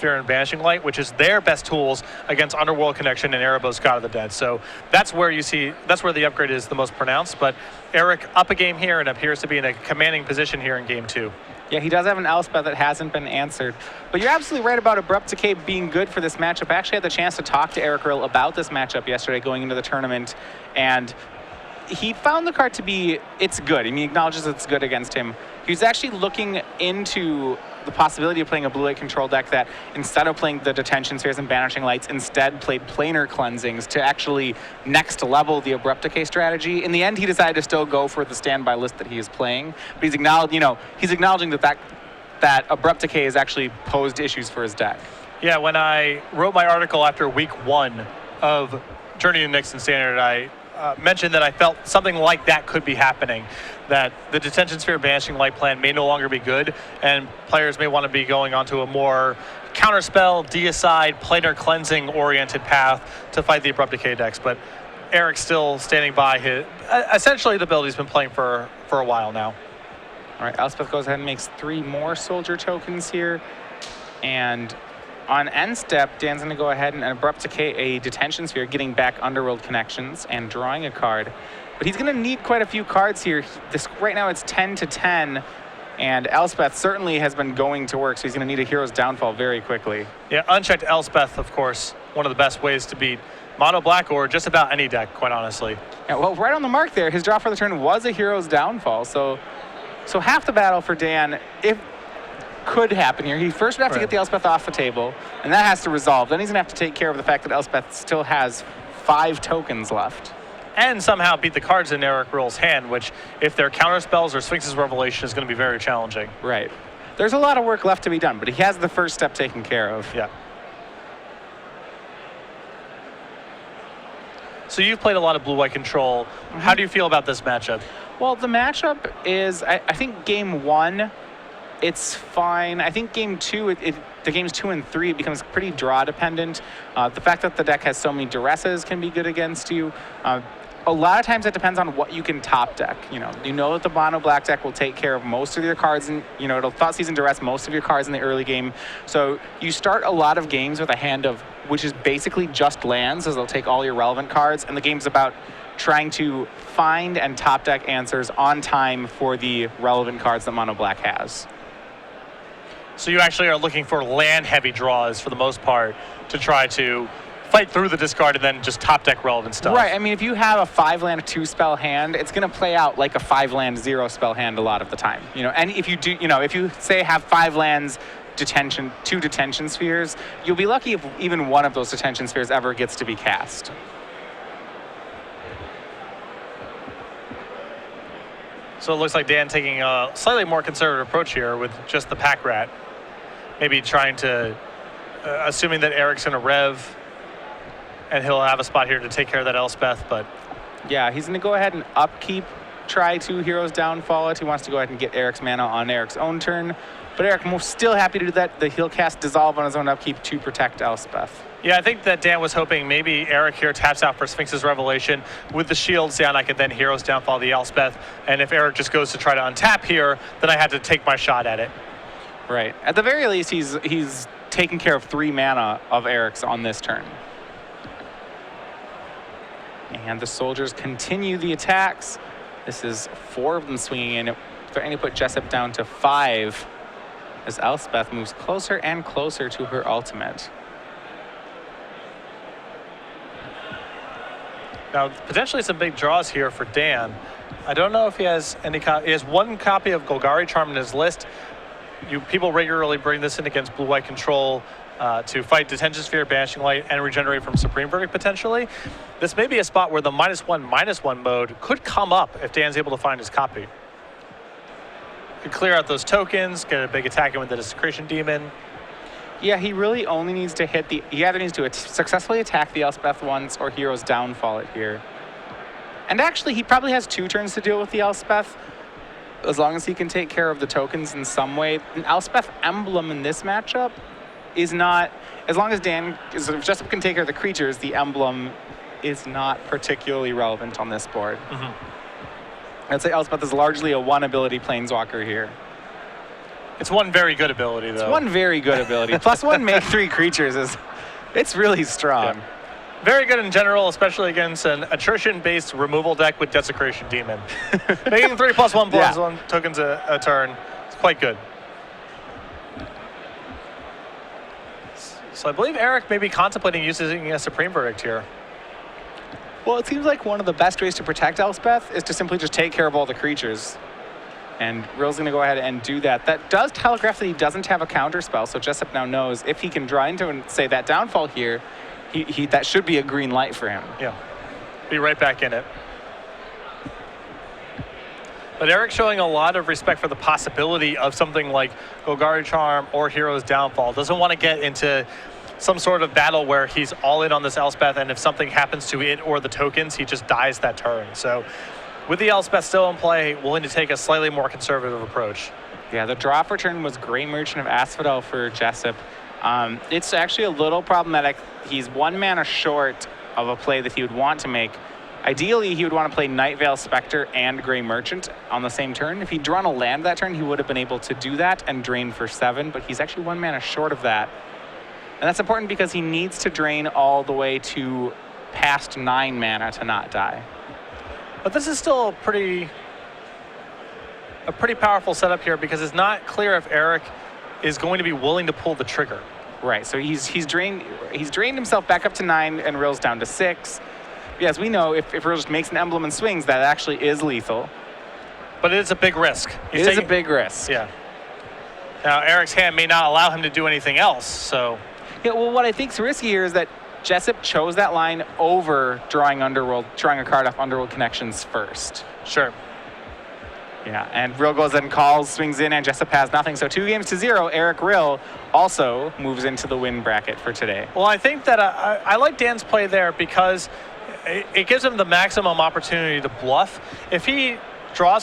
Sphere and Banishing Light, which is their best tools against Underworld Connection and Erebos God of the Dead. So that's where the upgrade is the most pronounced. But Eric up a game here and appears to be in a commanding position here in game 2. Yeah, he does have an Elspeth that hasn't been answered. But you're absolutely right about Abrupt Decay being good for this matchup. I actually had the chance to talk to Eric Rill about this matchup yesterday going into the tournament, and he found the card to be, it's good. I mean, he acknowledges it's good against him. He's actually looking into the possibility of playing a blue-white control deck that, instead of playing the Detention Spheres and Banishing Lights, instead played Planar Cleansings to actually next level the Abrupt Decay strategy. In the end, he decided to still go for the standby list that he is playing, but he's acknowledging that Abrupt Decay has actually posed issues for his deck. Yeah, when I wrote my article after week 1 of Journey to Nyx and Standard, I mentioned that I felt something like that could be happening, that the Detention Sphere Banishing Light plan may no longer be good, and players may want to be going onto a more counterspell, deicide, planar cleansing oriented path to fight the Abrupt Decay decks. But Eric's still standing by his, essentially the build he's been playing for a while now. All right, Elspeth goes ahead and makes 3 more soldier tokens here, and on end step, Dan's going to go ahead and Abrupt Decay a Detention Sphere, getting back Underworld Connections and drawing a card. But he's going to need quite a few cards here. Right now it's 10 to 10, and Elspeth certainly has been going to work, so he's going to need a Hero's Downfall very quickly. Yeah, unchecked Elspeth, of course, one of the best ways to beat Mono Black or just about any deck, quite honestly. Yeah, well, right on the mark there. His draw for the turn was a Hero's Downfall, so half the battle for Dan, could happen here. He first would have to get the Elspeth off the table, and that has to resolve. Then he's going to have to take care of the fact that Elspeth still has 5 tokens left. And somehow beat the cards in Eric Rill's hand, which, if they're counter spells or Sphinx's Revelation, is going to be very challenging. Right. There's a lot of work left to be done, but he has the first step taken care of. Yeah. So you've played a lot of blue-white control. Mm-hmm. How do you feel about this matchup? Well, the matchup is, I think game 1, it's fine. I think game 2, the games 2 and 3, it becomes pretty draw dependent. The fact that the deck has so many duresses can be good against you. A lot of times it depends on what you can top deck. You know that the Mono Black deck will take care of most of your cards, and it'll Thought Season duress most of your cards in the early game. So you start a lot of games with a hand of, which is basically just lands, as they'll take all your relevant cards, and the game's about trying to find and top deck answers on time for the relevant cards that Mono Black has. So you actually are looking for land-heavy draws for the most part to try to fight through the discard and then just top deck relevant stuff. Right. I mean, if you have a 5-land 2-spell hand, it's going to play out like a 5-land 0-spell hand a lot of the time. And if you do, if you say have 5 lands, 2 detention spheres, you'll be lucky if even one of those detention spheres ever gets to be cast. So it looks like Dan taking a slightly more conservative approach here with just the Pack Rat. Maybe trying to, assuming that Eric's going to rev, and he'll have a spot here to take care of that Elspeth, but... Yeah, he's going to go ahead and upkeep, try 2 Heroes Downfall it. He wants to go ahead and get Eric's mana on Eric's own turn, but Eric was still happy to do that. He'll cast Dissolve on his own upkeep to protect Elspeth. Yeah, I think that Dan was hoping maybe Eric here taps out for Sphinx's Revelation. With the shields down, I could then Heroes Downfall the Elspeth, and if Eric just goes to try to untap here, then I had to take my shot at it. Right. At the very least, he's taking care of 3 mana of Eric's on this turn. And the soldiers continue the attacks. This is 4 of them swinging in. Threatening to put Jessup down to 5 as Elspeth moves closer and closer to her ultimate. Now, potentially some big draws here for Dan. I don't know if he has any. He has 1 copy of Golgari Charm in his list. People regularly bring this in against blue-white control to fight Detention Sphere, Banishing Light, and regenerate from Supreme Verdict potentially. This may be a spot where the -1/-1 mode could come up if Dan's able to find his copy. Could clear out those tokens, get a big attack in with the Desecration Demon. Yeah, he really only needs to hit he either needs to successfully attack the Elspeth once or Heroes Downfall it here. And actually, he probably has 2 turns to deal with the Elspeth, as long as he can take care of the tokens in some way. An Elspeth emblem in this matchup is not, as long as if Jessup can take care of the creatures, the emblem is not particularly relevant on this board. Mm-hmm. I'd say Elspeth is largely a 1-ability planeswalker here. It's one very good ability, though. It's one very good ability. Plus one make 3 creatures it's really strong. Yeah. Very good in general, especially against an attrition-based removal deck with Desecration Demon. Making 3+1/+1 tokens a turn. It's quite good. So I believe Eric may be contemplating using a Supreme Verdict here. Well, it seems like one of the best ways to protect Elspeth is to simply just take care of all the creatures. And Rill's going to go ahead and do that. That does telegraph that he doesn't have a counter spell, so Jessup now knows if he can draw into and say that downfall here, that should be a green light for him. Yeah, be right back in it. But Eric's showing a lot of respect for the possibility of something like Golgari Charm or Hero's Downfall. Doesn't want to get into some sort of battle where he's all in on this Elspeth, and if something happens to it or the tokens, he just dies that turn. So with the Elspeth still in play, willing to take a slightly more conservative approach. Yeah, the draw for turn was Grey Merchant of Asphodel for Jessup. It's actually a little problematic. He's 1 mana short of a play that he would want to make. Ideally, he would want to play Night Veil Spectre and Grey Merchant on the same turn. If he'd drawn a land that turn, he would have been able to do that and drain for 7, but he's actually 1 mana short of that. And that's important because he needs to drain all the way to past 9 mana to not die. But this is still a pretty powerful setup here because it's not clear if Eric is going to be willing to pull the trigger. Right, so he's drained himself back up to 9 and Rill's down to 6. Yeah, as we know, if Rill just makes an emblem and swings, that actually is lethal. But it is a big risk. It is a big risk. Yeah. Now, Eric's hand may not allow him to do anything else, so. Yeah, well, what I think's risky here is that Jessup chose that line over drawing a card off Underworld Connections first. Sure. Yeah, and Rill goes and calls, swings in, and Jessup has nothing. So 2-0, Eric Rill also moves into the win bracket for today. Well, I think that I like Dan's play there because it gives him the maximum opportunity to bluff. If he draws with